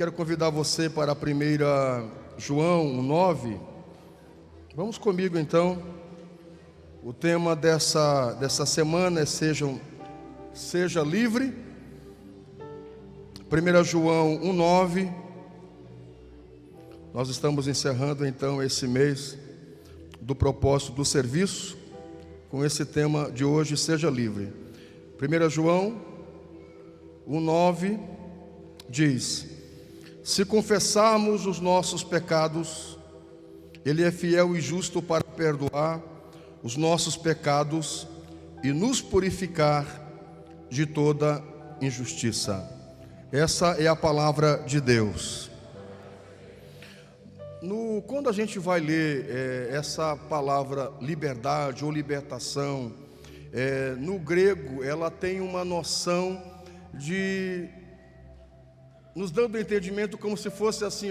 quero convidar você para a 1 João 9. Vamos comigo então. O tema dessa semana é Seja Livre. 1 João 1,9. Nós estamos encerrando então esse mês do propósito do serviço com esse tema de hoje, Seja Livre. 1 João 1,9 diz: se confessarmos os nossos pecados, Ele é fiel e justo para perdoar os nossos pecados e nos purificar de toda injustiça. Essa é a palavra de Deus. Quando a gente vai ler essa palavra liberdade ou libertação, no grego ela tem uma noção de nos dando o entendimento como se fosse assim,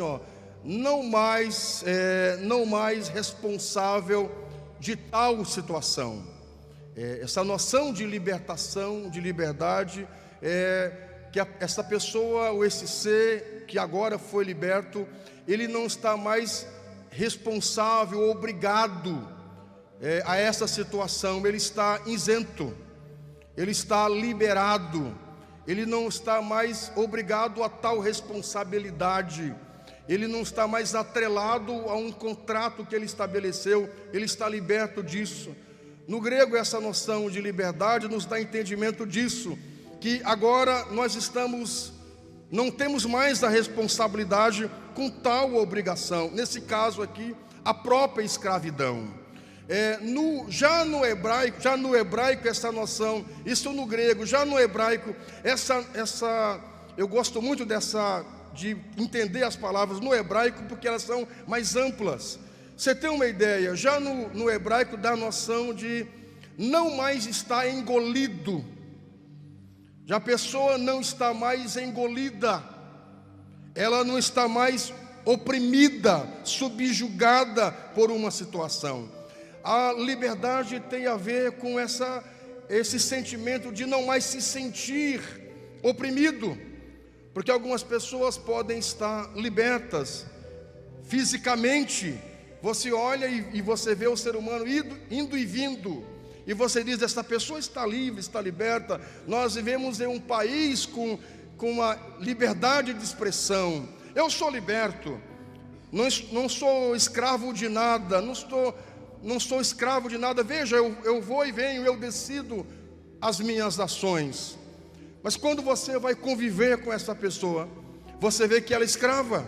não mais responsável de tal situação. Essa noção de libertação, de liberdade, que essa pessoa ou esse ser que agora foi liberto, ele não está mais responsável, obrigado a essa situação. Ele está isento, ele está liberado, ele não está mais obrigado a tal responsabilidade, ele não está mais atrelado a um contrato que ele estabeleceu, ele está liberto disso. No grego, essa noção de liberdade nos dá entendimento disso, que agora nós não temos mais a responsabilidade com tal obrigação. Nesse caso aqui, a própria escravidão. Já no hebraico essa noção, isso no grego, já no hebraico, eu gosto muito de entender as palavras no hebraico, porque elas são mais amplas. Você tem uma ideia, já no hebraico dá a noção de não mais estar engolido. Já a pessoa não está mais engolida, ela não está mais oprimida, subjugada por uma situação. A liberdade tem a ver com esse sentimento de não mais se sentir oprimido, porque algumas pessoas podem estar libertas fisicamente. Você olha e você vê o ser humano indo e vindo, e você diz: essa pessoa está livre, está liberta. Nós vivemos em um país com uma liberdade de expressão. Eu sou liberto, não sou escravo de nada, não sou escravo de nada. Veja, eu vou e venho, eu decido as minhas ações. Mas quando você vai conviver com essa pessoa, você vê que ela é escrava,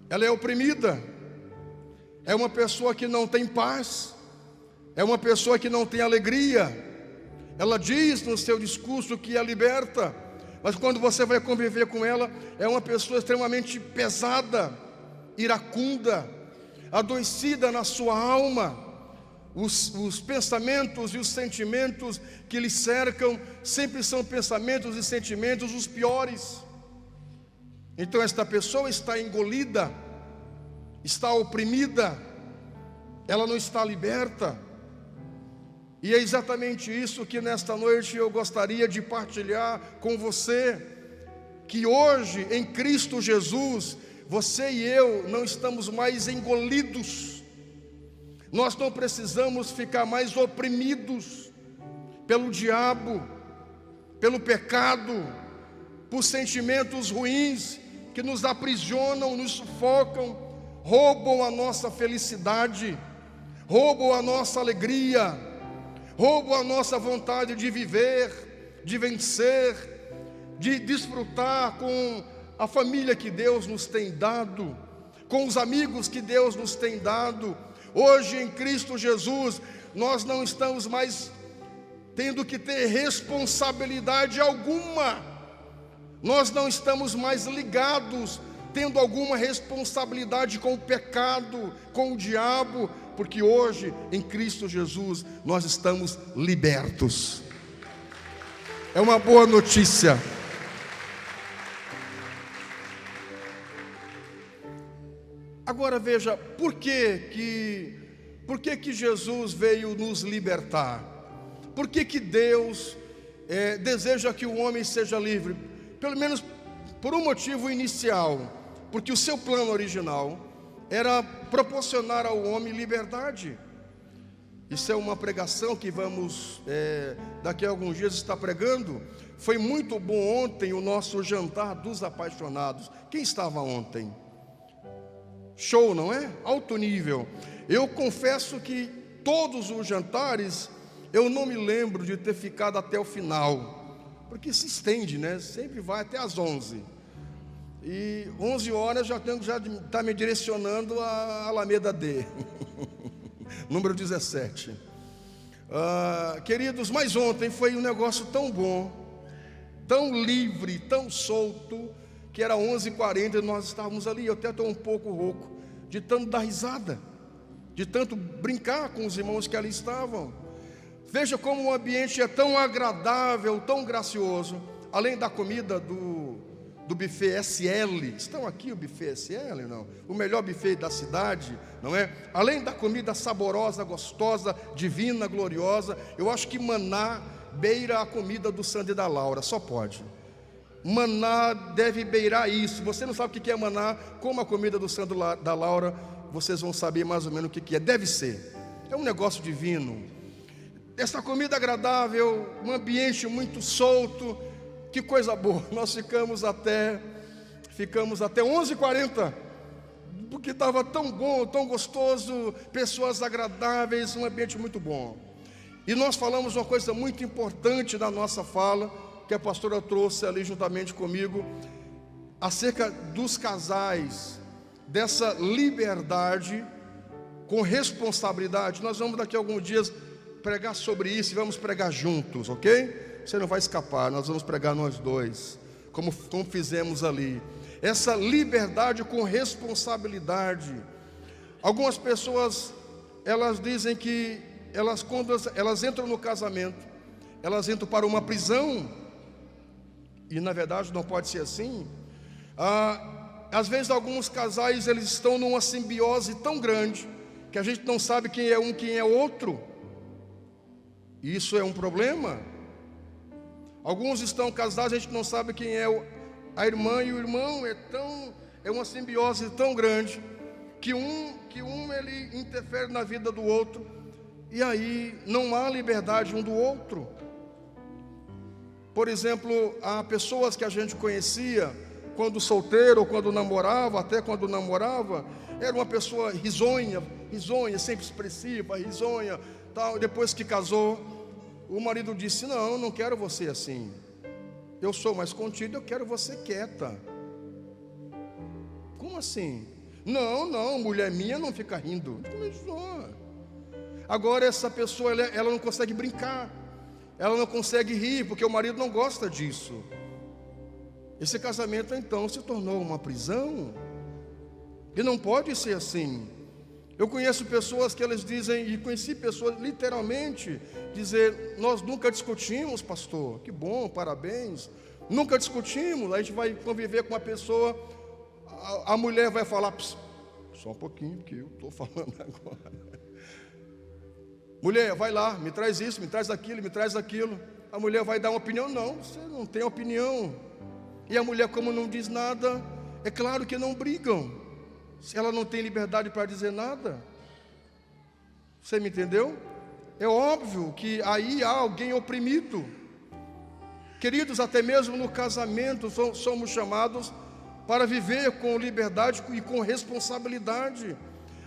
ela é oprimida, é uma pessoa que não tem paz, é uma pessoa que não tem alegria. Ela diz no seu discurso que é liberta, mas quando você vai conviver com ela, é uma pessoa extremamente pesada, iracunda, adoecida na sua alma. Os pensamentos e os sentimentos que lhe cercam sempre são pensamentos e sentimentos os piores. Então esta pessoa está engolida, está oprimida, ela não está liberta. E é exatamente isso que nesta noite eu gostaria de partilhar com você, que hoje em Cristo Jesus, você e eu não estamos mais engolidos. Nós não precisamos ficar mais oprimidos pelo diabo, pelo pecado, por sentimentos ruins que nos aprisionam, nos sufocam, roubam a nossa felicidade, roubam a nossa alegria, roubam a nossa vontade de viver, de vencer, de desfrutar com a família que Deus nos tem dado, com os amigos que Deus nos tem dado. Hoje em Cristo Jesus, nós não estamos mais tendo que ter responsabilidade alguma, nós não estamos mais ligados, tendo alguma responsabilidade com o pecado, com o diabo, porque hoje em Cristo Jesus nós estamos libertos. É uma boa notícia. Agora veja, por que Jesus veio nos libertar? Por que Deus deseja que o homem seja livre? Pelo menos por um motivo inicial, porque o seu plano original era proporcionar ao homem liberdade. Isso é uma pregação que vamos, daqui a alguns dias, estar pregando. Foi muito bom ontem o nosso jantar dos apaixonados. Quem estava ontem? Show, não é? Alto nível. Eu confesso que todos os jantares, eu não me lembro de ter ficado até o final, porque se estende, né? Sempre vai até às 11. E 11 horas já está me direcionando a Alameda D. Número 17. Queridos, mas ontem foi um negócio tão bom, tão livre, tão solto, que era 11h40 e nós estávamos ali. Eu até estou um pouco rouco, de tanto dar risada, de tanto brincar com os irmãos que ali estavam. Veja como o ambiente é tão agradável, tão gracioso. Além da comida do buffet SL, estão aqui o buffet SL, não? O melhor buffet da cidade, não é? Além da comida saborosa, gostosa, divina, gloriosa, eu acho que Maná beira a comida do Sandy e da Laura, só pode. Maná deve beirar isso. Você não sabe o que é Maná, como a comida do Sandy e da Laura, vocês vão saber mais ou menos o que é. Deve ser, é um negócio divino. Essa comida agradável, um ambiente muito solto. Que coisa boa, nós ficamos até 11h40, porque estava tão bom, tão gostoso, pessoas agradáveis, um ambiente muito bom. E nós falamos uma coisa muito importante na nossa fala, que a pastora trouxe ali juntamente comigo, acerca dos casais, dessa liberdade com responsabilidade. Nós vamos daqui a alguns dias pregar sobre isso e vamos pregar juntos, ok? Você não vai escapar, nós vamos pregar nós dois, como fizemos ali. Essa liberdade com responsabilidade. Algumas pessoas, elas dizem que quando elas entram no casamento, elas entram para uma prisão, e na verdade não pode ser assim. Às vezes alguns casais, eles estão numa simbiose tão grande, que a gente não sabe quem é um, quem é outro. Isso é um problema. Alguns estão casados, a gente não sabe quem é a irmã e o irmão, é uma simbiose tão grande, que um ele interfere na vida do outro, e aí não há liberdade um do outro. Por exemplo, há pessoas que a gente conhecia, quando solteiro ou quando namorava, até quando namorava, era uma pessoa risonha, sempre expressiva, risonha, tal. Depois que casou, o marido disse: não quero você assim, eu sou mais contido, eu quero você quieta. Como assim? Não, mulher minha não fica rindo. Começou. Agora essa pessoa, ela não consegue brincar, ela não consegue rir, porque o marido não gosta disso. Esse casamento então se tornou uma prisão, e não pode ser assim. Eu conheço pessoas que elas dizem, e conheci pessoas literalmente dizer: nós nunca discutimos, pastor. Que bom, parabéns. Nunca discutimos. A gente vai conviver com uma pessoa, a mulher vai falar: só um pouquinho, que eu estou falando agora. Mulher, vai lá, me traz isso, me traz aquilo, me traz aquilo. A mulher vai dar uma opinião: não, você não tem opinião. E a mulher, como não diz nada, é claro que não brigam. Se ela não tem liberdade para dizer nada. Você me entendeu? É óbvio que aí há alguém oprimido. Queridos, até mesmo no casamento somos chamados para viver com liberdade e com responsabilidade.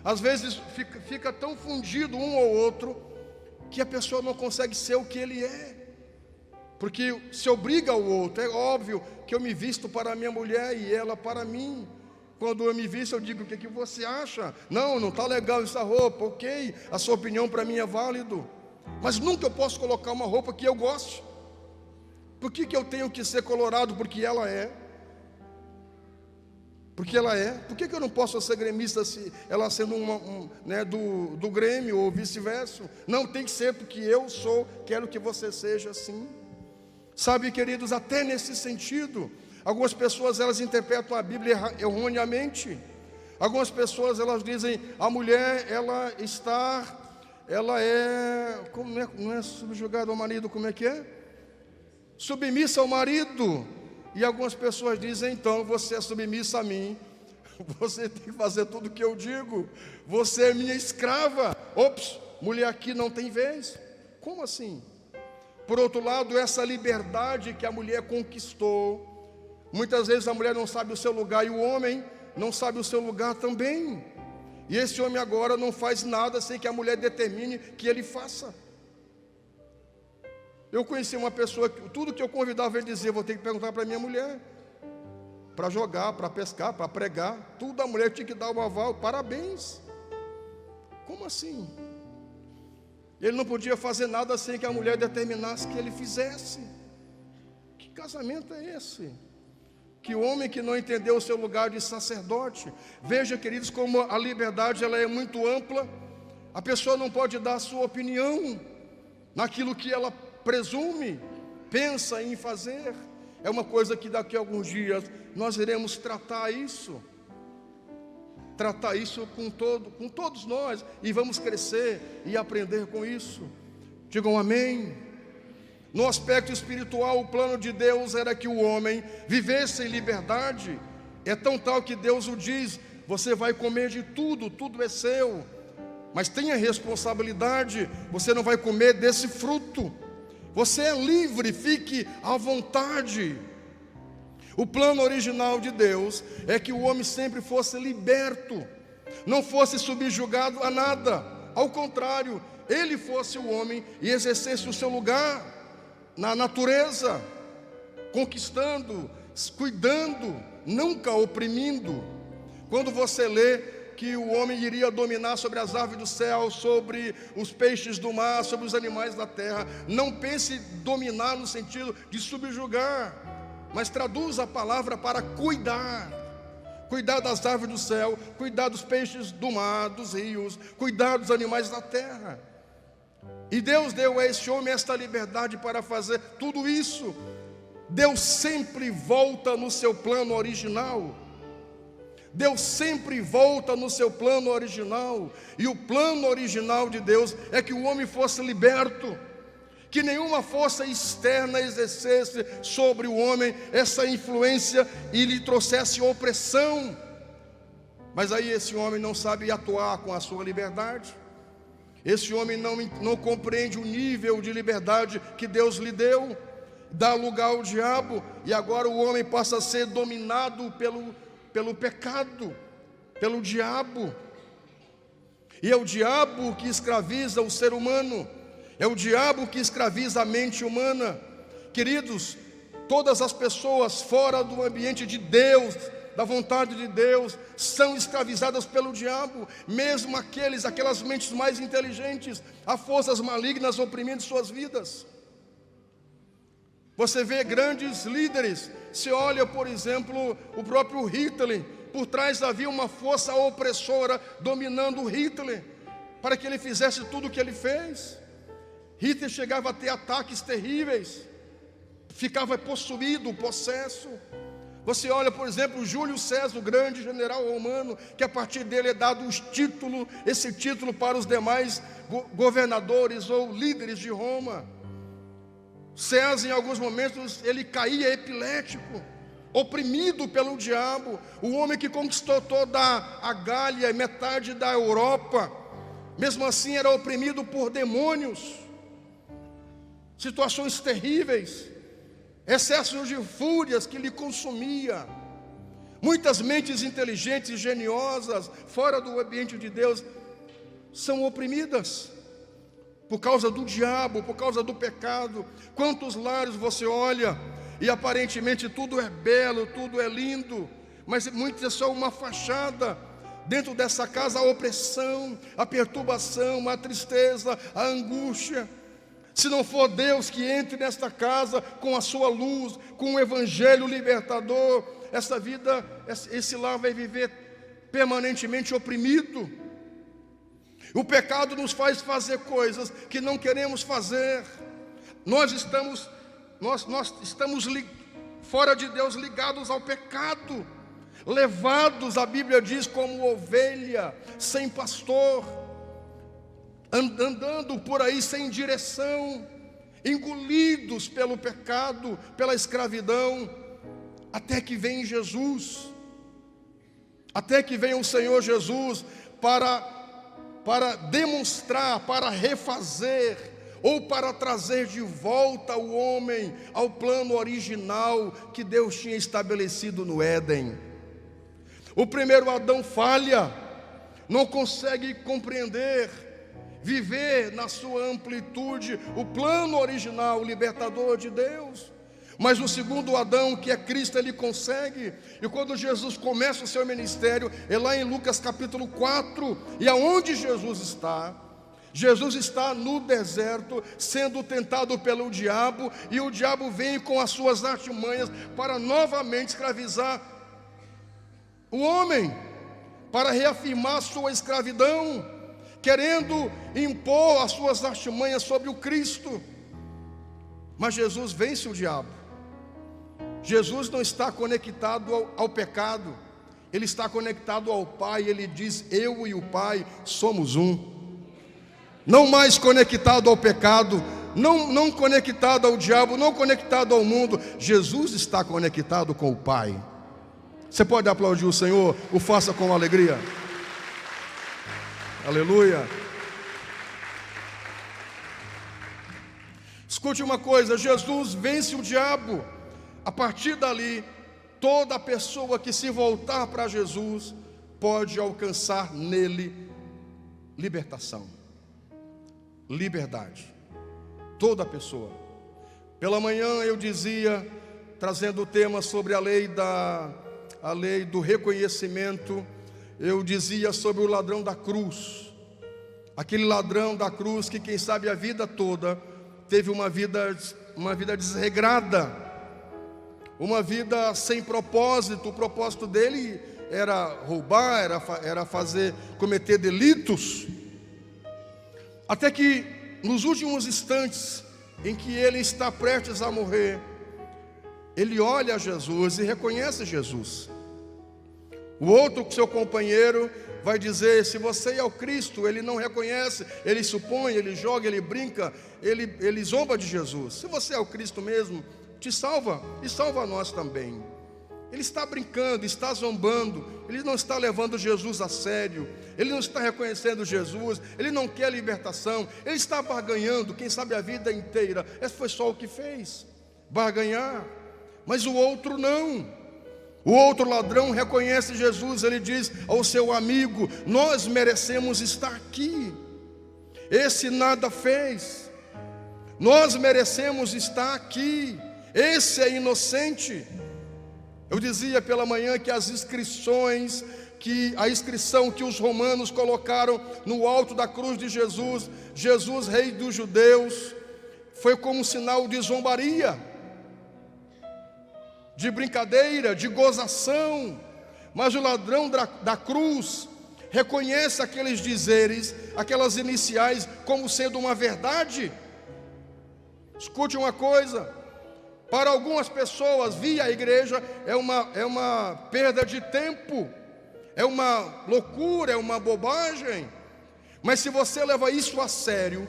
Às vezes fica tão fundido um ou outro, que a pessoa não consegue ser o que ele é, porque se obriga ao outro. É óbvio que eu me visto para a minha mulher e ela para mim. Quando eu me visto, eu digo: o que você acha? Não está legal essa roupa, ok, a sua opinião para mim é válido, mas nunca eu posso colocar uma roupa que eu goste. Por que eu tenho que ser colorado? Porque ela é. Porque ela é. Por que eu não posso ser gremista se ela sendo do Grêmio ou vice-versa? Não, tem que ser porque eu sou, quero que você seja assim. Sabe, queridos, até nesse sentido, algumas pessoas, elas interpretam a Bíblia erroneamente. Algumas pessoas, elas dizem: a mulher, ela é, não é subjugada ao marido, como é que é? Submissa ao marido. E algumas pessoas dizem: então você é submissa a mim, você tem que fazer tudo o que eu digo, você é minha escrava. Ops, mulher aqui não tem vez. Como assim? Por outro lado, essa liberdade que a mulher conquistou, muitas vezes a mulher não sabe o seu lugar e o homem não sabe o seu lugar também. E esse homem agora não faz nada sem que a mulher determine que ele faça. Eu conheci uma pessoa que tudo que eu convidava ele dizia: vou ter que perguntar para minha mulher, para jogar, para pescar, para pregar, tudo a mulher tinha que dar o aval. Parabéns. Como assim? Ele não podia fazer nada sem que a mulher determinasse que ele fizesse. Que casamento é esse? Que homem que não entendeu o seu lugar de sacerdote. Veja, queridos, como a liberdade ela é muito ampla. A pessoa não pode dar a sua opinião naquilo que ela presume, pensa em fazer. É uma coisa que daqui a alguns dias nós iremos tratar isso com todos nós, e vamos crescer e aprender com isso. Digam amém. No aspecto espiritual, o plano de Deus era que o homem vivesse em liberdade. É tão tal que Deus o diz: você vai comer de tudo, tudo é seu, mas tenha responsabilidade, você não vai comer desse fruto. Você é livre, fique à vontade. O plano original de Deus é que o homem sempre fosse liberto, não fosse subjugado a nada. Ao contrário, ele fosse o homem e exercesse o seu lugar na natureza, conquistando, cuidando, nunca oprimindo. Quando você lê que o homem iria dominar sobre as aves do céu, sobre os peixes do mar, sobre os animais da terra, não pense dominar no sentido de subjugar, mas traduz a palavra para cuidar. Cuidar das aves do céu, cuidar dos peixes do mar, dos rios, cuidar dos animais da terra. E Deus deu a esse homem esta liberdade para fazer tudo isso. Deus sempre volta no seu plano original. Deus sempre volta no seu plano original. E o plano original de Deus é que o homem fosse liberto, que nenhuma força externa exercesse sobre o homem essa influência e lhe trouxesse opressão. Mas aí esse homem não sabe atuar com a sua liberdade. Esse homem não compreende o nível de liberdade que Deus lhe deu, dá lugar ao diabo, e agora o homem passa a ser dominado pelo pecado, pelo diabo. E é o diabo que escraviza o ser humano, é o diabo que escraviza a mente humana. Queridos, todas as pessoas fora do ambiente de Deus, da vontade de Deus, são escravizadas pelo diabo. Mesmo aquelas mentes mais inteligentes, há forças malignas oprimindo suas vidas. Você vê grandes líderes, se olha, por exemplo, o próprio Hitler. Por trás havia uma força opressora dominando Hitler, para que ele fizesse tudo o que ele fez. Hitler chegava a ter ataques terríveis, ficava possesso. Você olha, por exemplo, Júlio César, o grande general romano, que a partir dele é dado esse título para os demais governadores ou líderes de Roma. César, em alguns momentos, ele caía epilético, oprimido pelo diabo. O homem que conquistou toda a Gália e metade da Europa, mesmo assim era oprimido por demônios. Situações terríveis, excessos de fúrias que lhe consumia. Muitas mentes inteligentes e geniosas, fora do ambiente de Deus, são oprimidas por causa do diabo, por causa do pecado. Quantos lares você olha e aparentemente tudo é belo, tudo é lindo, mas muitos é só uma fachada. Dentro dessa casa a opressão, a perturbação, a tristeza, a angústia. Se não for Deus que entre nesta casa com a sua luz, com o evangelho libertador, essa vida, esse lar vai viver permanentemente oprimido. O pecado nos faz fazer coisas que não queremos fazer. Nós estamos fora de Deus, ligados ao pecado, levados, a Bíblia diz, como ovelha sem pastor, andando por aí sem direção, engolidos pelo pecado, pela escravidão. até que vem Jesus, até que venha o Senhor Jesus para demonstrar, para refazer, ou para trazer de volta o homem ao plano original que Deus tinha estabelecido no Éden. O primeiro Adão falha, não consegue compreender, viver na sua amplitude o plano original, libertador de Deus. Mas o segundo Adão, que é Cristo, ele consegue. E quando Jesus começa o seu ministério, é lá em Lucas capítulo 4, e aonde Jesus está? Jesus está no deserto, sendo tentado pelo diabo, e o diabo vem com as suas artimanhas para novamente escravizar o homem, para reafirmar sua escravidão, querendo impor as suas artimanhas sobre o Cristo. Mas Jesus vence o diabo. Jesus não está conectado ao pecado, ele está conectado ao Pai. Ele diz: eu e o Pai somos um. Não mais conectado ao pecado, não conectado ao diabo, não conectado ao mundo. Jesus está conectado com o Pai. Você pode aplaudir o Senhor? O faça com alegria. Aleluia. Escute uma coisa: Jesus vence o diabo. A partir dali, toda pessoa que se voltar para Jesus pode alcançar nele libertação, liberdade. Toda pessoa. Pela manhã eu dizia, trazendo o tema sobre a lei do reconhecimento, eu dizia sobre o ladrão da cruz. Aquele ladrão da cruz que, quem sabe, a vida toda teve uma vida desregrada, uma vida sem propósito. O propósito dele era roubar, era cometer delitos. Até que nos últimos instantes em que ele está prestes a morrer, ele olha a Jesus e reconhece Jesus. O outro, seu companheiro, vai dizer: se você é o Cristo, ele não reconhece, ele supõe, ele joga, ele brinca, ele zomba de Jesus. Se você é o Cristo mesmo, te salva e salva nós também. Ele está brincando, está zombando, ele não está levando Jesus a sério, ele não está reconhecendo Jesus, ele não quer libertação, ele está barganhando, quem sabe a vida inteira. Esse foi só o que fez, barganhar. Mas o outro não. O outro ladrão reconhece Jesus, ele diz ao seu amigo: nós merecemos estar aqui, esse nada fez, nós merecemos estar aqui, esse é inocente. Eu dizia pela manhã que a inscrição que os romanos colocaram no alto da cruz de Jesus, Jesus, rei dos judeus, foi como um sinal de zombaria, de brincadeira, de gozação. Mas o ladrão da cruz reconhece aqueles dizeres, aquelas iniciais, como sendo uma verdade. Escute uma coisa: para algumas pessoas, vir à igreja é uma perda de tempo, é uma loucura, é uma bobagem. Mas se você leva isso a sério,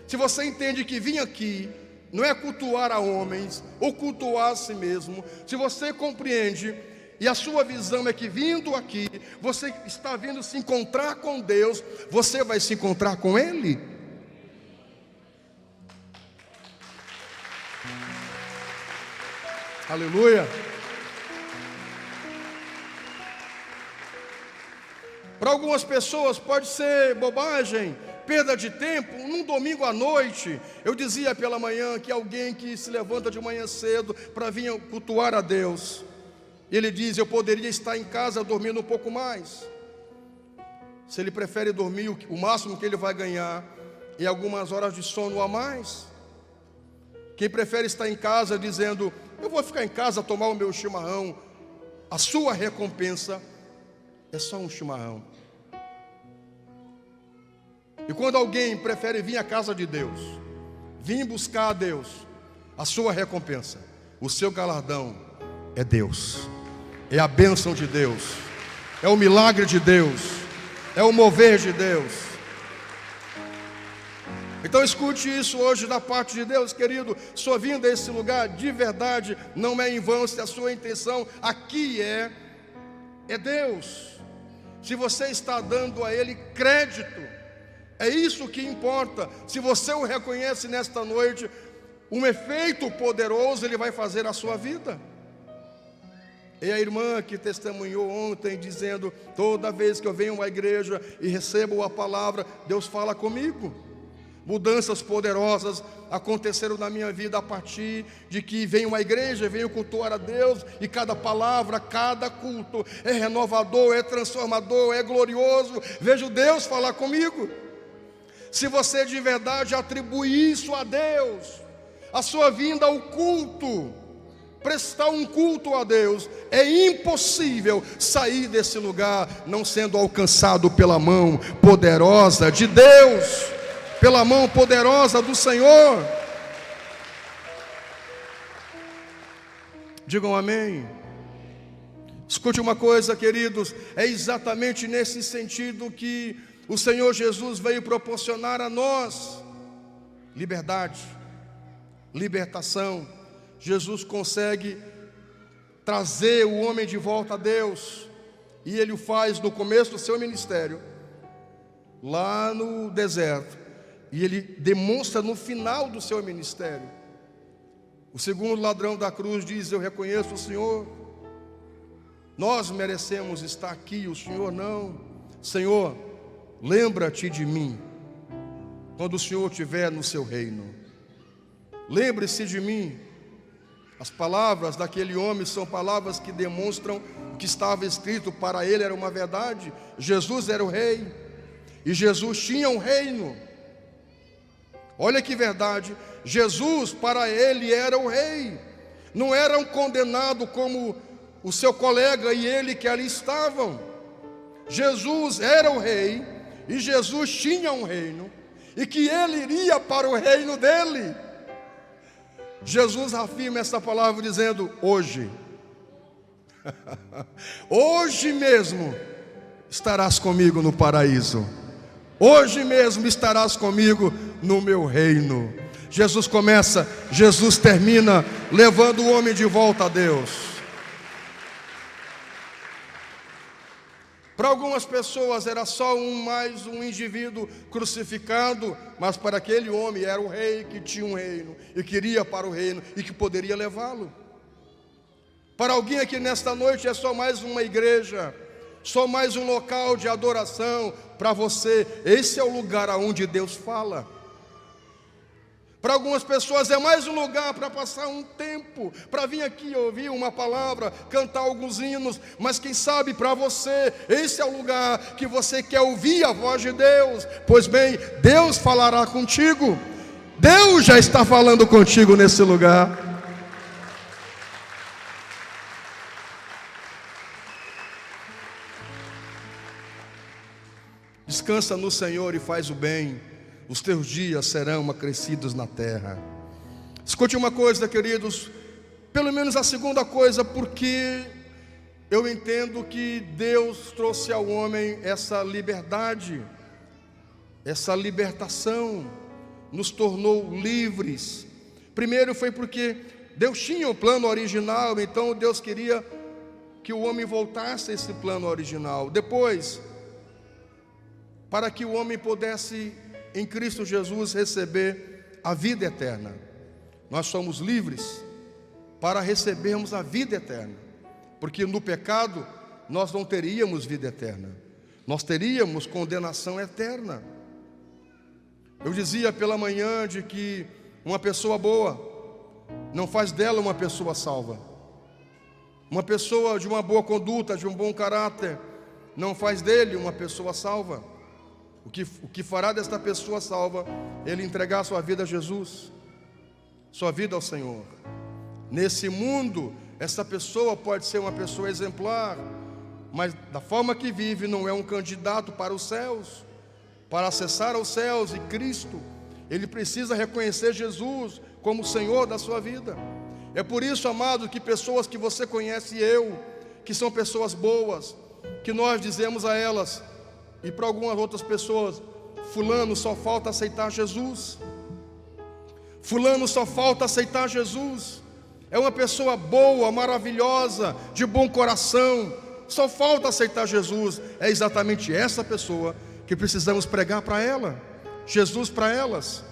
se você entende que vir aqui não é cultuar a homens ou cultuar a si mesmo, se você compreende e a sua visão é que vindo aqui, você está vindo se encontrar com Deus, você vai se encontrar com Ele. Aleluia. Para algumas pessoas pode ser bobagem, perda de tempo. Num domingo à noite, eu dizia pela manhã que alguém que se levanta de manhã cedo para vir cultuar a Deus, ele diz: eu poderia estar em casa dormindo um pouco mais. Se ele prefere dormir, o máximo que ele vai ganhar é algumas horas de sono a mais. Quem prefere estar em casa dizendo: eu vou ficar em casa tomar o meu chimarrão, a sua recompensa é só um chimarrão. E quando alguém prefere vir à casa de Deus, vir buscar a Deus, a sua recompensa, o seu galardão é Deus, é a bênção de Deus, é o milagre de Deus, é o mover de Deus. Então escute isso hoje da parte de Deus, querido. Sua vinda a esse lugar de verdade não é em vão, se a sua intenção aqui é Deus. Se você está dando a Ele crédito, é isso que importa. Se você o reconhece nesta noite, um efeito poderoso Ele vai fazer na sua vida. E a irmã que testemunhou ontem dizendo: toda vez que eu venho à igreja e recebo a palavra, Deus fala comigo. Mudanças poderosas aconteceram na minha vida a partir de que venho à igreja, venho cultuar a Deus, e cada palavra, cada culto é renovador, é transformador, é glorioso. Vejo Deus falar comigo. Se você de verdade atribui isso a Deus, a sua vinda ao culto, prestar um culto a Deus, é impossível sair desse lugar não sendo alcançado pela mão poderosa de Deus, pela mão poderosa do Senhor. Digam amém. Escute uma coisa, queridos, é exatamente nesse sentido que o Senhor Jesus veio proporcionar a nós liberdade, libertação. Jesus consegue trazer o homem de volta a Deus, e Ele o faz no começo do seu ministério, lá no deserto, e Ele demonstra no final do seu ministério. O segundo ladrão da cruz diz: eu reconheço o Senhor, nós merecemos estar aqui, o Senhor não. Senhor, lembra-te de mim quando o Senhor estiver no seu reino. Lembre-se de mim. As palavras daquele homem são palavras que demonstram o que estava escrito. Para ele era uma verdade. Jesus era o rei, e Jesus tinha um reino. Olha que verdade. Jesus, para ele, era o rei. Não era um condenado como o seu colega e ele que ali estavam. Jesus era o rei, e Jesus tinha um reino, e que ele iria para o reino dele. Jesus afirma essa palavra dizendo: hoje, hoje mesmo estarás comigo no paraíso, hoje mesmo estarás comigo no meu reino. Jesus começa, Jesus termina levando o homem de volta a Deus. Para algumas pessoas era só mais um indivíduo crucificado, mas para aquele homem era o rei que tinha um reino, e queria para o reino, e que poderia levá-lo. Para alguém aqui nesta noite é só mais uma igreja, só mais um local de adoração. Para você, esse é o lugar aonde Deus fala. Para algumas pessoas é mais um lugar para passar um tempo, para vir aqui ouvir uma palavra, cantar alguns hinos. Mas quem sabe para você, esse é o lugar que você quer ouvir a voz de Deus. Pois bem, Deus falará contigo. Deus já está falando contigo nesse lugar. Descansa no Senhor e faz o bem, os teus dias serão acrescidos na terra. Escute uma coisa, queridos, pelo menos a segunda coisa, porque eu entendo que Deus trouxe ao homem essa liberdade, essa libertação, nos tornou livres. Primeiro foi porque Deus tinha o plano original, então Deus queria que o homem voltasse a esse plano original. Depois, para que o homem pudesse em Cristo Jesus receber a vida eterna. Nós somos livres para recebermos a vida eterna, porque no pecado nós não teríamos vida eterna, nós teríamos condenação eterna. Eu dizia pela manhã de que uma pessoa boa não faz dela uma pessoa salva. Uma pessoa de uma boa conduta, de um bom caráter, não faz dele uma pessoa salva. O que fará desta pessoa salva? Ele entregar sua vida a Jesus, sua vida ao Senhor. Nesse mundo, essa pessoa pode ser uma pessoa exemplar, mas da forma que vive não é um candidato para os céus. Para acessar os céus e Cristo, ele precisa reconhecer Jesus como o Senhor da sua vida. É por isso, amado, que pessoas que você conhece e eu, que são pessoas boas, que nós dizemos a elas, e para algumas outras pessoas: fulano só falta aceitar Jesus. Fulano só falta aceitar Jesus. É uma pessoa boa, maravilhosa, de bom coração, só falta aceitar Jesus. É exatamente essa pessoa que precisamos pregar para ela, Jesus para elas,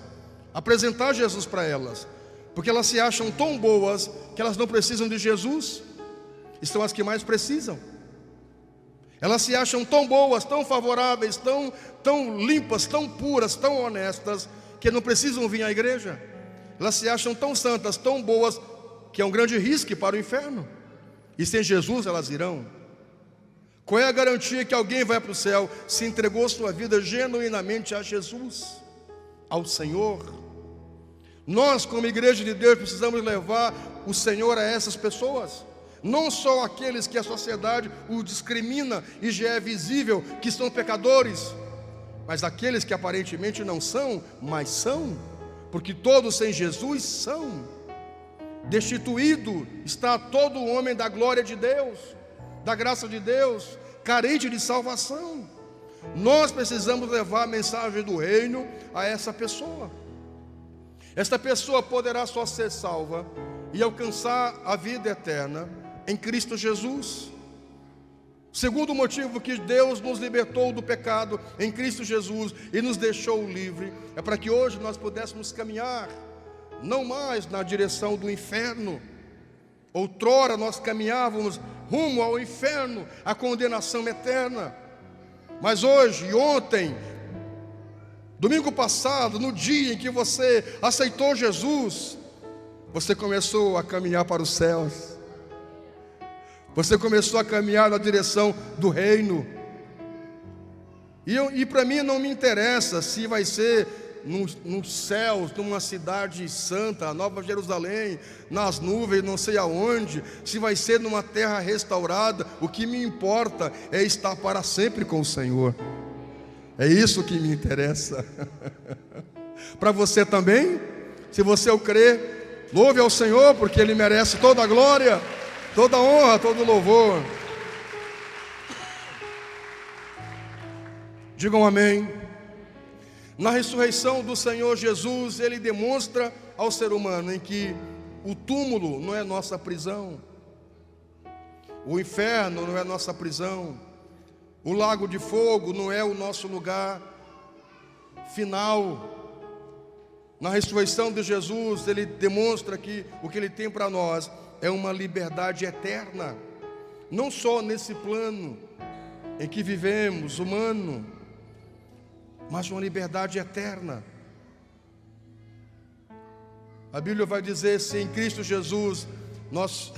apresentar Jesus para elas, porque elas se acham tão boas que elas não precisam de Jesus, e são as que mais precisam. Elas se acham tão boas, tão favoráveis, tão limpas, tão puras, tão honestas, que não precisam vir à igreja. Elas se acham tão santas, tão boas, que é um grande risco para o inferno, e sem Jesus elas irão. Qual é a garantia que alguém vai para o céu? Se entregou sua vida genuinamente a Jesus, ao Senhor. Nós, como igreja de Deus, precisamos levar o Senhor a essas pessoas, não só aqueles que a sociedade os discrimina e já é visível que são pecadores, mas aqueles que aparentemente não são, mas são, porque todos sem Jesus são. Destituído está todo homem da glória de Deus, da graça de Deus, carente de salvação. Nós precisamos levar a mensagem do reino a essa pessoa. Esta pessoa poderá só ser salva e alcançar a vida eterna em Cristo Jesus. Segundo motivo que Deus nos libertou do pecado em Cristo Jesus e nos deixou livre, é para que hoje nós pudéssemos caminhar não mais na direção do inferno. Outrora nós caminhávamos rumo ao inferno, à condenação eterna. Mas hoje e ontem, domingo passado, no dia em que você aceitou Jesus, você começou a caminhar para os céus. Você começou a caminhar na direção do reino. E para mim não me interessa se vai ser nos céus, numa cidade santa, a Nova Jerusalém, nas nuvens, não sei aonde, se vai ser numa terra restaurada. O que me importa é estar para sempre com o Senhor. É isso que me interessa. Para você também, se você o crê, louve ao Senhor, porque Ele merece toda a glória, toda a honra, todo o louvor. Digam amém. Na ressurreição do Senhor Jesus, Ele demonstra ao ser humano em que o túmulo não é nossa prisão, o inferno não é nossa prisão, o lago de fogo não é o nosso lugar final. Na ressurreição de Jesus, Ele demonstra que o que Ele tem para nós é uma liberdade eterna, não só nesse plano em que vivemos, humano, mas uma liberdade eterna. A Bíblia vai dizer: se em Cristo Jesus nós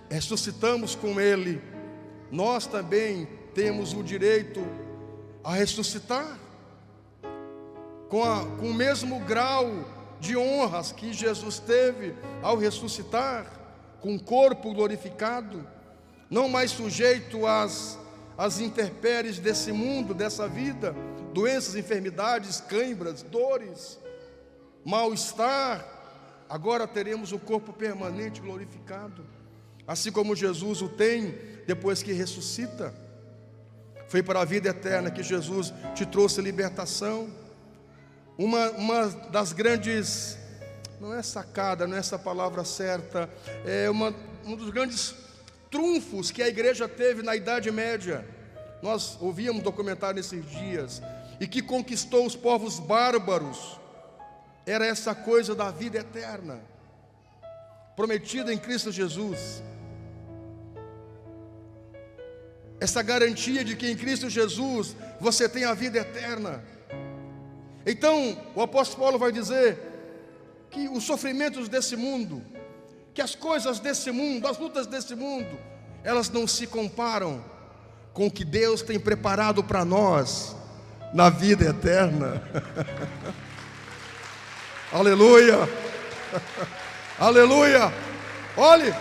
ressuscitamos com Ele, nós também temos o direito a ressuscitar com o mesmo grau de honras que Jesus teve ao ressuscitar, com o corpo glorificado, não mais sujeito às intempéries desse mundo, dessa vida, doenças, enfermidades, cãibras, dores, mal-estar. Agora teremos o corpo permanente glorificado, assim como Jesus o tem depois que ressuscita. Foi para a vida eterna que Jesus te trouxe libertação. Uma das grandes, não é sacada, não é essa palavra certa, é um dos grandes trunfos que a igreja teve na Idade Média. Nós ouvíamos documentário nesses dias, e que conquistou os povos bárbaros, era essa coisa da vida eterna, prometida em Cristo Jesus. Essa garantia de que em Cristo Jesus você tem a vida eterna. Então, o apóstolo Paulo vai dizer que os sofrimentos desse mundo, que as coisas desse mundo, as lutas desse mundo, elas não se comparam com o que Deus tem preparado para nós na vida eterna. Aleluia, aleluia. Olhe,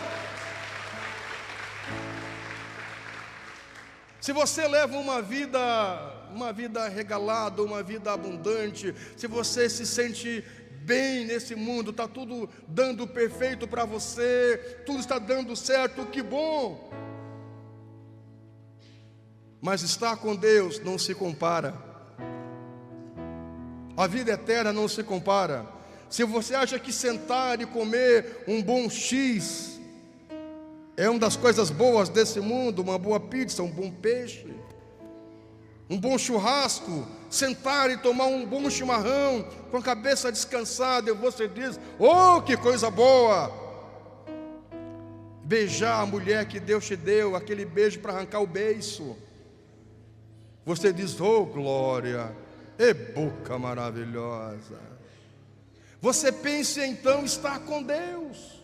se você leva uma vida regalada, uma vida abundante, se você se sente bem nesse mundo, está tudo dando perfeito para você, tudo está dando certo, que bom. Mas estar com Deus não se compara. A vida eterna não se compara. Se você acha que sentar e comer um bom X é uma das coisas boas desse mundo, uma boa pizza, um bom peixe, um bom churrasco, sentar e tomar um bom chimarrão com a cabeça descansada, e você diz: oh, que coisa boa! Beijar a mulher que Deus te deu, aquele beijo para arrancar o beiço, você diz: oh, glória, e boca maravilhosa. Você pensa então estar com Deus.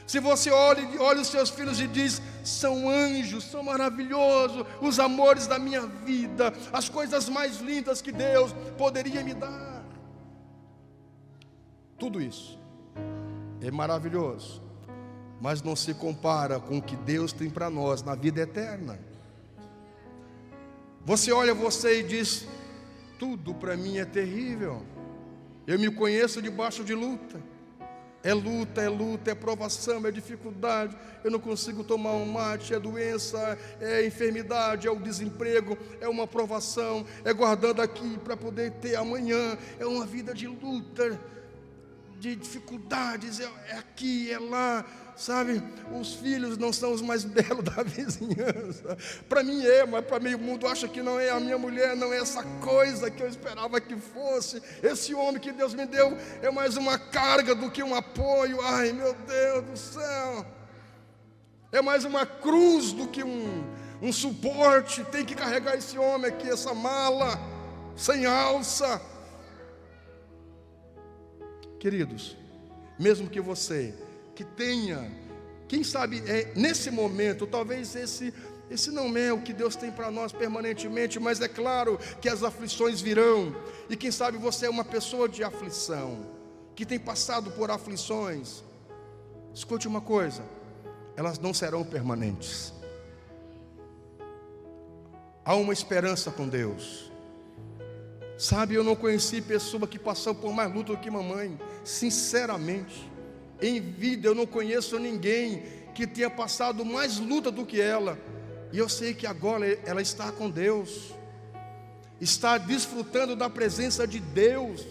Se você olha os seus filhos e diz: são anjos, são maravilhosos, os amores da minha vida, as coisas mais lindas que Deus poderia me dar. Tudo isso é maravilhoso, mas não se compara com o que Deus tem para nós na vida eterna. Você olha você e diz: tudo para mim é terrível. Eu me conheço debaixo de luta. É luta, é luta, é provação, é dificuldade. Eu não consigo tomar um mate, é doença, é enfermidade, é o desemprego, é uma provação, é guardando aqui para poder ter amanhã. É uma vida de luta, de dificuldades, é aqui, é lá, sabe? Os filhos não são os mais belos da vizinhança. Para mim é, mas para meio mundo acha que não é. A minha mulher não é essa coisa que eu esperava que fosse. Esse homem que Deus me deu é mais uma carga do que um apoio. Ai, meu Deus do céu, é mais uma cruz do que um suporte. Tem que carregar esse homem aqui, essa mala sem alça. Queridos, mesmo que você que tenha, quem sabe nesse momento, talvez esse não é o que Deus tem para nós permanentemente, mas é claro que as aflições virão, e quem sabe você é uma pessoa de aflição, que tem passado por aflições. Escute uma coisa: elas não serão permanentes. Há uma esperança com Deus. Sabe, eu não conheci pessoa que passou por mais luta do que mamãe, sinceramente. Em vida eu não conheço ninguém que tenha passado mais luta do que ela. E eu sei que agora ela está com Deus, está desfrutando da presença de Deus.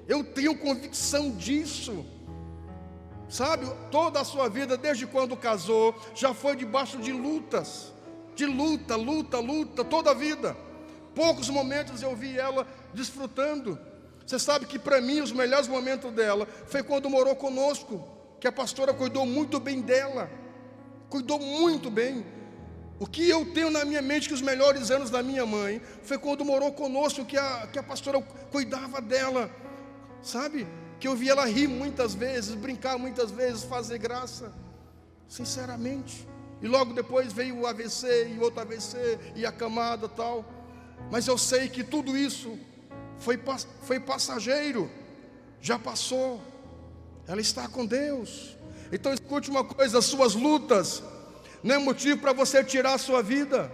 Eu tenho convicção disso. Sabe, toda a sua vida, desde quando casou, já foi debaixo de lutas, de luta, toda a vida. Poucos momentos eu vi ela desfrutando. Você sabe que para mim os melhores momentos dela foi quando morou conosco, que a pastora cuidou muito bem dela, cuidou muito bem. O que eu tenho na minha mente que os melhores anos da minha mãe foi quando morou conosco, que a pastora cuidava dela, sabe? Que eu vi ela rir muitas vezes, brincar muitas vezes, fazer graça, sinceramente. E logo depois veio o AVC, e outro AVC, e a camada tal. Mas eu sei que tudo isso foi passageiro, já passou. Ela está com Deus. Então escute uma coisa: suas lutas não é motivo para você tirar a sua vida.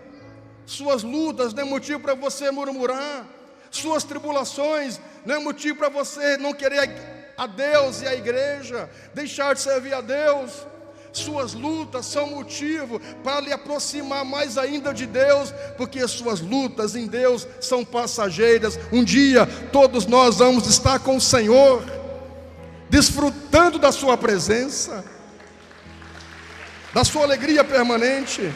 Suas lutas não é motivo para você murmurar. Suas tribulações não é motivo para você não querer a Deus e a igreja, deixar de servir a Deus. Suas lutas são motivo para lhe aproximar mais ainda de Deus, porque suas lutas em Deus são passageiras. Um dia todos nós vamos estar com o Senhor, desfrutando da sua presença, da sua alegria permanente.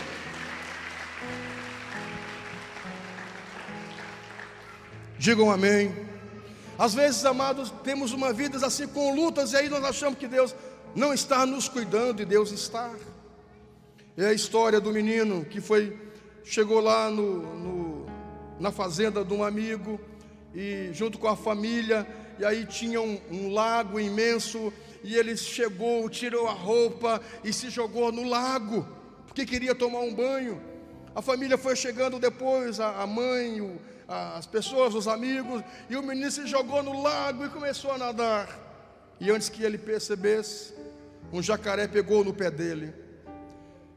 Digam amém. Às vezes, amados, temos uma vida assim com lutas, e aí nós achamos que Deus não está nos cuidando, e Deus está. É a história do menino que chegou lá na fazenda de um amigo, e junto com a família, e aí tinha um lago imenso, e ele chegou, tirou a roupa e se jogou no lago, porque queria tomar um banho. A família foi chegando depois, a mãe, as pessoas, os amigos, e o menino se jogou no lago e começou a nadar. E antes que ele percebesse, um jacaré pegou no pé dele.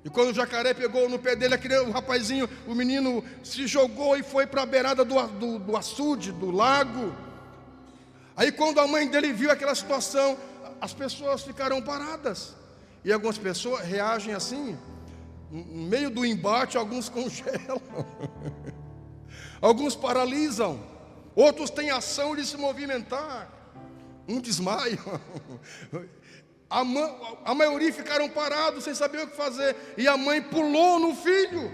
E quando o jacaré pegou no pé dele, o rapazinho, o menino se jogou e foi para a beirada do açude, do lago. Aí quando a mãe dele viu aquela situação, as pessoas ficaram paradas. E algumas pessoas reagem assim, no meio do embate, alguns congelam, alguns paralisam, outros têm ação de se movimentar, um desmaio. A maioria ficaram parados sem saber o que fazer, e a mãe pulou no filho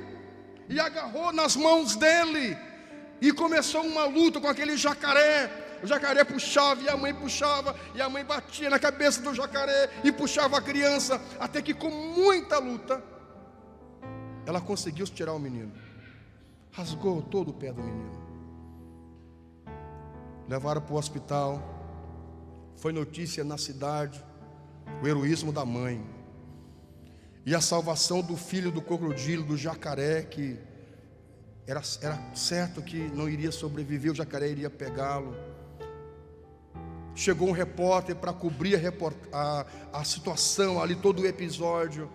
e agarrou nas mãos dele, e começou uma luta com aquele jacaré. O jacaré puxava e a mãe puxava, e a mãe batia na cabeça do jacaré e puxava a criança, até que com muita luta ela conseguiu tirar o menino. Rasgou todo o pé do menino. Levaram para o hospital. Foi notícia na cidade o heroísmo da mãe e a salvação do filho do crocodilo, do jacaré, que era certo que não iria sobreviver, o jacaré iria pegá-lo. Chegou um repórter para cobrir a situação ali, todo o episódio,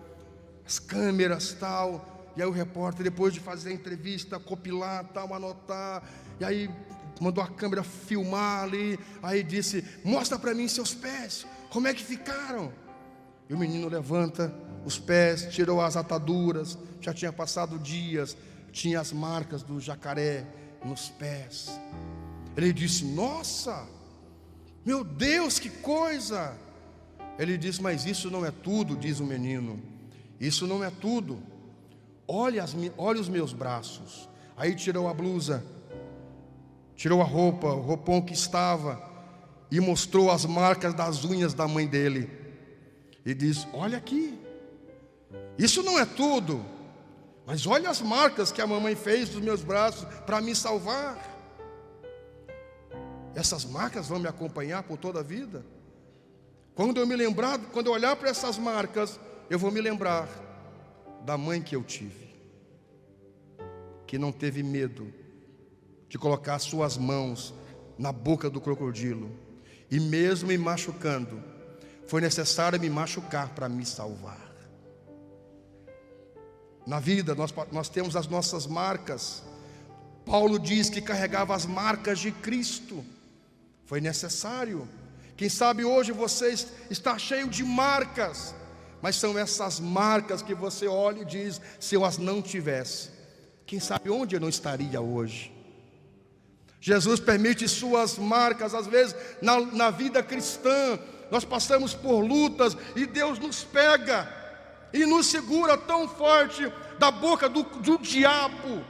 as câmeras tal. E aí o repórter, depois de fazer a entrevista, copilar, tal, anotar, e aí mandou a câmera filmar ali. Aí disse: mostra para mim seus pés, como é que ficaram? E o menino levanta os pés, tirou as ataduras, já tinha passado dias, tinha as marcas do jacaré nos pés. Ele disse: nossa, meu Deus, que coisa! Ele disse: mas isso não é tudo, diz o menino. Isso não é tudo. Olha os meus braços. Aí tirou a blusa, tirou a roupa, o roupão que estava, e mostrou as marcas das unhas da mãe dele. E diz: olha aqui, isso não é tudo, mas olha as marcas que a mamãe fez dos meus braços para me salvar. Essas marcas vão me acompanhar por toda a vida. Quando eu olhar para essas marcas, eu vou me lembrar da mãe que eu tive, que não teve medo de colocar suas mãos na boca do crocodilo, e mesmo me machucando, foi necessário me machucar para me salvar. Na vida nós temos as nossas marcas. Paulo diz que carregava as marcas de Cristo. Foi necessário. Quem sabe hoje você está cheio de marcas, mas são essas marcas que você olha e diz: se eu as não tivesse, quem sabe onde eu não estaria hoje. Jesus permite suas marcas. Às vezes na vida cristã nós passamos por lutas, e Deus nos pega e nos segura tão forte da boca do diabo,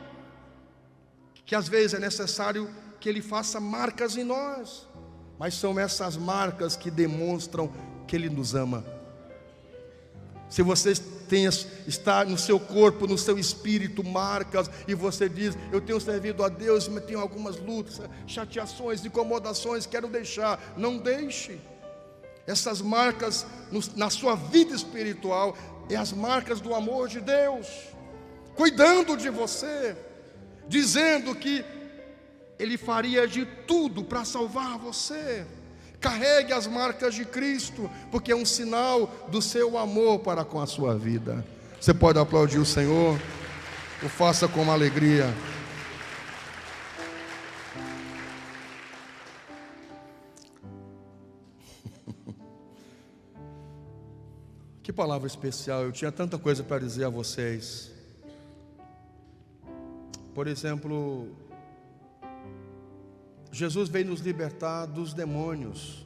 que às vezes é necessário que Ele faça marcas em nós. Mas são essas marcas que demonstram que Ele nos ama. Se você está no seu corpo, no seu espírito, marcas, e você diz: eu tenho servido a Deus, mas tenho algumas lutas, chateações, incomodações, quero deixar. Não deixe. Essas marcas na sua vida espiritual é as marcas do amor de Deus, cuidando de você, dizendo que Ele faria de tudo para salvar você. Carregue as marcas de Cristo, porque é um sinal do seu amor para com a sua vida. Você pode aplaudir o Senhor? O faça com alegria. Que palavra especial. Eu tinha tanta coisa para dizer a vocês. Por exemplo, Jesus veio nos libertar dos demônios.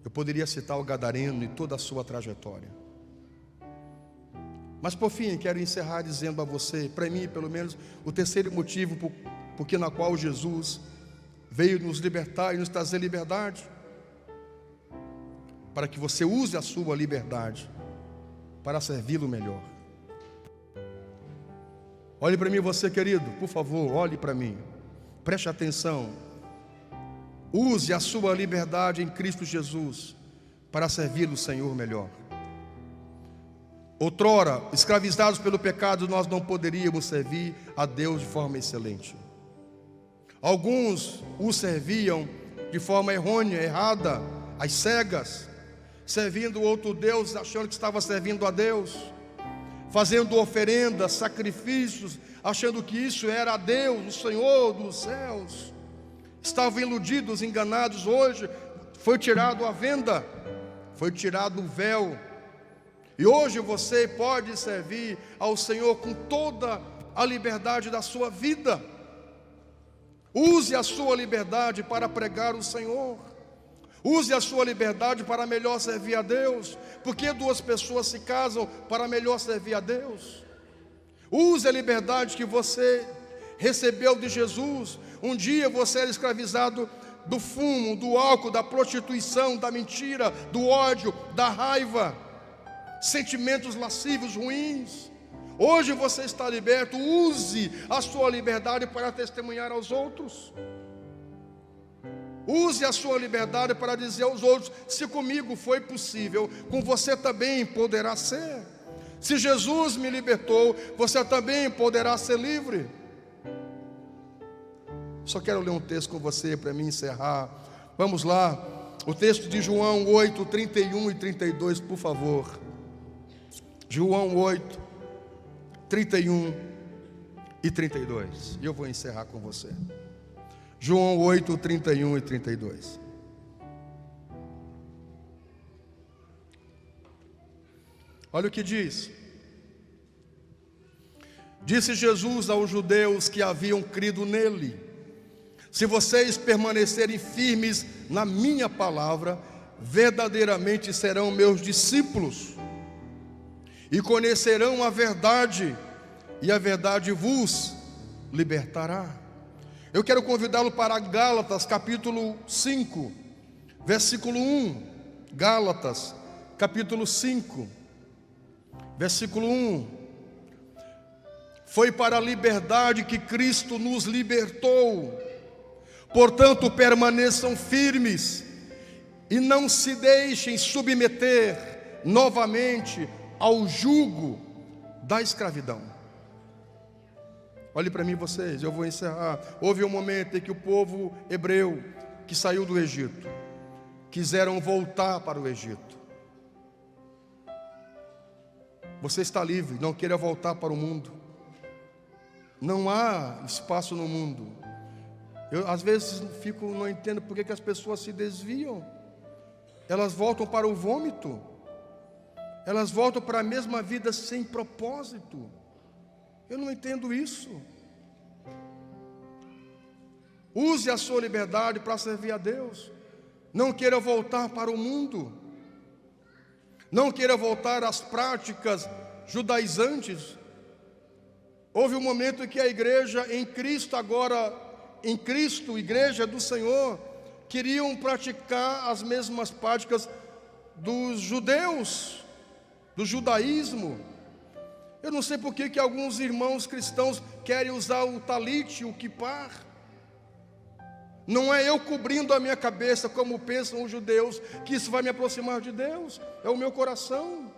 Eu poderia citar o gadareno e toda a sua trajetória, mas por fim quero encerrar dizendo a você, para mim pelo menos, o terceiro motivo porque na qual Jesus veio nos libertar e nos trazer liberdade, para que você use a sua liberdade para servi-lo melhor. Olhe para mim, você querido, por favor, olhe para mim, preste atenção. Use a sua liberdade em Cristo Jesus para servir o Senhor melhor. Outrora, escravizados pelo pecado, nós não poderíamos servir a Deus de forma excelente. Alguns o serviam de forma errônea, errada, às cegas, servindo outro Deus, achando que estava servindo a Deus, fazendo oferendas, sacrifícios, achando que isso era a Deus, o Senhor dos céus. Estavam iludidos, enganados. Hoje foi tirado a venda, foi tirado o véu, e hoje você pode servir ao Senhor com toda a liberdade da sua vida. Use a sua liberdade para pregar o Senhor. Use a sua liberdade para melhor servir a Deus. Por que duas pessoas se casam? Para melhor servir a Deus. Use a liberdade que você recebeu de Jesus. Um dia você era escravizado do fumo, do álcool, da prostituição, da mentira, do ódio, da raiva, sentimentos lascivos, ruins. Hoje você está liberto. Use a sua liberdade para testemunhar aos outros. Use a sua liberdade para dizer aos outros: se comigo foi possível, com você também poderá ser. Se Jesus me libertou, você também poderá ser livre. Só quero ler um texto com você para me encerrar. Vamos lá, o texto de João 8, 31 e 32, por favor. João 8, 31 e 32. E eu vou encerrar com você. João 8, 31 e 32. Olha o que diz. Disse Jesus aos judeus que haviam crido nele: se vocês permanecerem firmes na minha palavra, verdadeiramente serão meus discípulos, e conhecerão a verdade, e a verdade vos libertará. Eu quero convidá-lo para Gálatas capítulo 5, versículo 1. Gálatas capítulo 5, versículo 1. Foi para a liberdade que Cristo nos libertou. Portanto, permaneçam firmes e não se deixem submeter novamente ao jugo da escravidão. Olhe para mim vocês, eu vou encerrar. Houve um momento em que o povo hebreu que saiu do Egito quiseram voltar para o Egito. Você está livre, não queira voltar para o mundo. Não há espaço no mundo. Eu às vezes não entendo por que as pessoas se desviam. Elas voltam para o vômito. Elas voltam para a mesma vida sem propósito. Eu não entendo isso. Use a sua liberdade para servir a Deus. Não queira voltar para o mundo. Não queira voltar às práticas judaizantes. Houve um momento em que a igreja em Cristo, agora em Cristo, igreja do Senhor, queriam praticar as mesmas práticas dos judeus, do judaísmo. Eu não sei por que alguns irmãos cristãos querem usar o talite, o kippar. Não é eu cobrindo a minha cabeça, como pensam os judeus, que isso vai me aproximar de Deus. É o meu coração.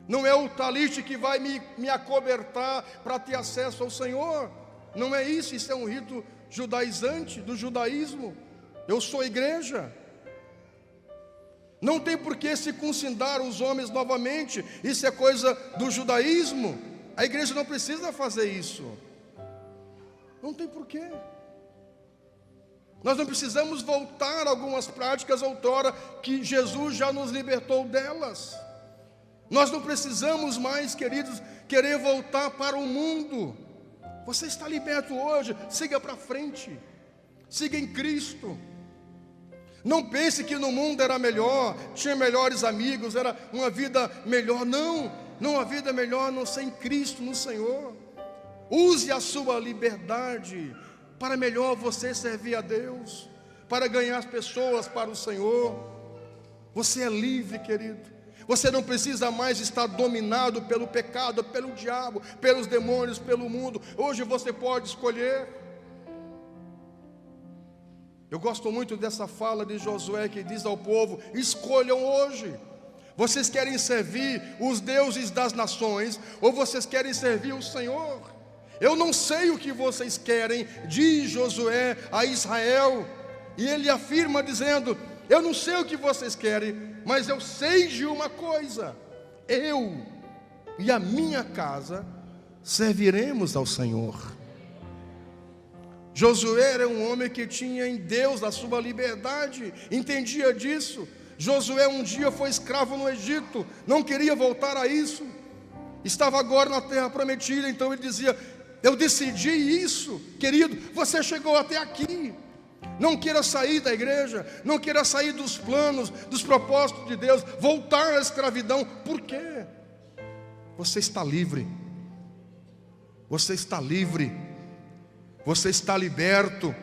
Não é o talite que vai me acobertar para ter acesso ao Senhor. Não é isso, isso é um rito judaizante, do judaísmo. Eu sou igreja. Não tem por que circuncidar os homens novamente. Isso é coisa do judaísmo. A igreja não precisa fazer isso. Não tem por quê. Nós não precisamos voltar a algumas práticas outrora que Jesus já nos libertou delas. Nós não precisamos mais, queridos, querer voltar para o mundo. Você está liberto hoje, siga para frente. Siga em Cristo. Não pense que no mundo era melhor, tinha melhores amigos, era uma vida melhor. Não há vida melhor a não ser em Cristo, no Senhor. Use a sua liberdade para melhor você servir a Deus, para ganhar as pessoas para o Senhor. Você é livre, querido. Você não precisa mais estar dominado pelo pecado, pelo diabo, pelos demônios, pelo mundo. Hoje você pode escolher. Eu gosto muito dessa fala de Josué que diz ao povo: escolham hoje. Vocês querem servir os deuses das nações ou vocês querem servir o Senhor? Eu não sei o que vocês querem, diz Josué a Israel. E ele afirma dizendo: eu não sei o que vocês querem, mas eu sei de uma coisa: eu e a minha casa serviremos ao Senhor. Josué era um homem que tinha em Deus a sua liberdade, entendia disso. Josué um dia foi escravo no Egito, não queria voltar a isso. Estava agora na terra prometida, então ele dizia: Eu decidi isso, querido. Você chegou até aqui. Não queira sair da igreja, não queira sair dos planos, dos propósitos de Deus, voltar à escravidão. Por quê? Você está livre. Você está livre. Você está liberto.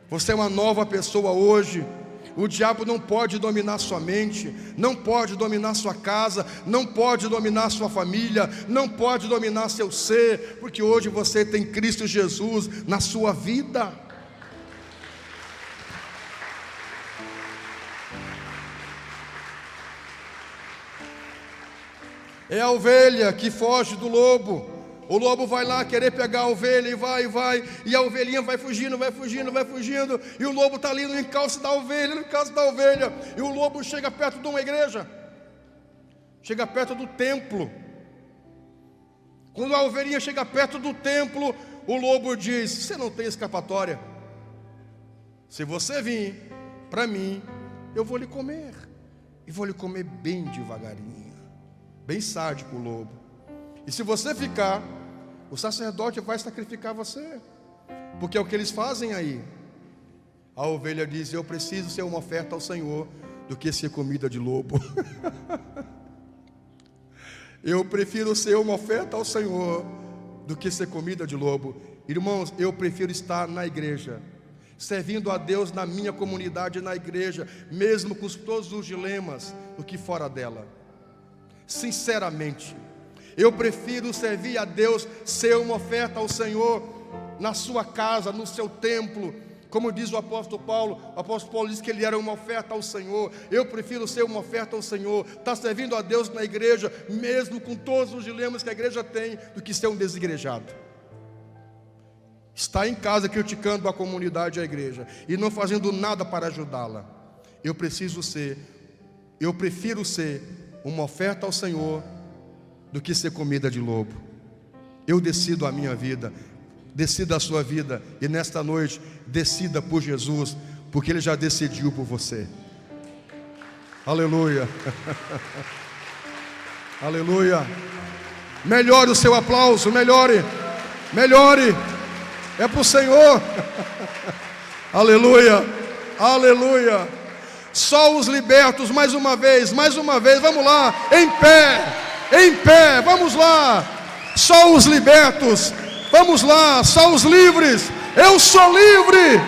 Você é uma nova pessoa hoje. O diabo não pode dominar sua mente, não pode dominar sua casa, não pode dominar sua família, não pode dominar seu ser, porque hoje você tem Cristo Jesus na sua vida. É a ovelha que foge do lobo. O lobo vai lá querer pegar a ovelha e vai, e a ovelhinha vai fugindo, e o lobo está ali no encalço da ovelha, e o lobo chega perto de uma igreja, chega perto do templo. Quando a ovelhinha chega perto do templo, o lobo diz: você não tem escapatória. Se você vir para mim, eu vou lhe comer, e vou lhe comer bem devagarinho, bem sádico o lobo. E se você ficar, o sacerdote vai sacrificar você, porque é o que eles fazem aí. A ovelha diz: eu preciso ser uma oferta ao Senhor do que ser comida de lobo. Eu prefiro ser uma oferta ao Senhor do que ser comida de lobo. Irmãos, eu prefiro estar na igreja, servindo a Deus na minha comunidade, na igreja, mesmo com todos os dilemas, do que fora dela. Sinceramente, eu prefiro servir a Deus, ser uma oferta ao Senhor na sua casa, no seu templo. Como diz o apóstolo Paulo diz que ele era uma oferta ao Senhor. Eu prefiro ser uma oferta ao Senhor, estar servindo a Deus na igreja, mesmo com todos os dilemas que a igreja tem, do que ser um desigrejado. Estar em casa criticando a comunidade e a igreja e não fazendo nada para ajudá-la. Eu prefiro ser uma oferta ao Senhor do que ser comida de lobo. Eu decido a minha vida, decida a sua vida, e nesta noite decida por Jesus, porque Ele já decidiu por você. Aleluia. Aleluia. Melhore o seu aplauso, melhore. É para o Senhor. Aleluia. Aleluia. Só os libertos, mais uma vez, vamos lá, em pé, vamos lá. Só os libertos, vamos lá, só os livres. Eu sou livre.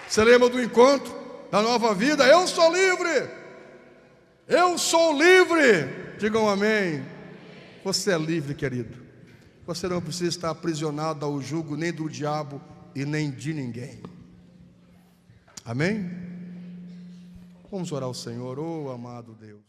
Você lembra do encontro da nova vida? Eu sou livre. Digam amém. Você é livre, querido. Você não precisa estar aprisionado ao jugo nem do diabo e nem de ninguém. Amém? Vamos orar ao Senhor, oh amado Deus.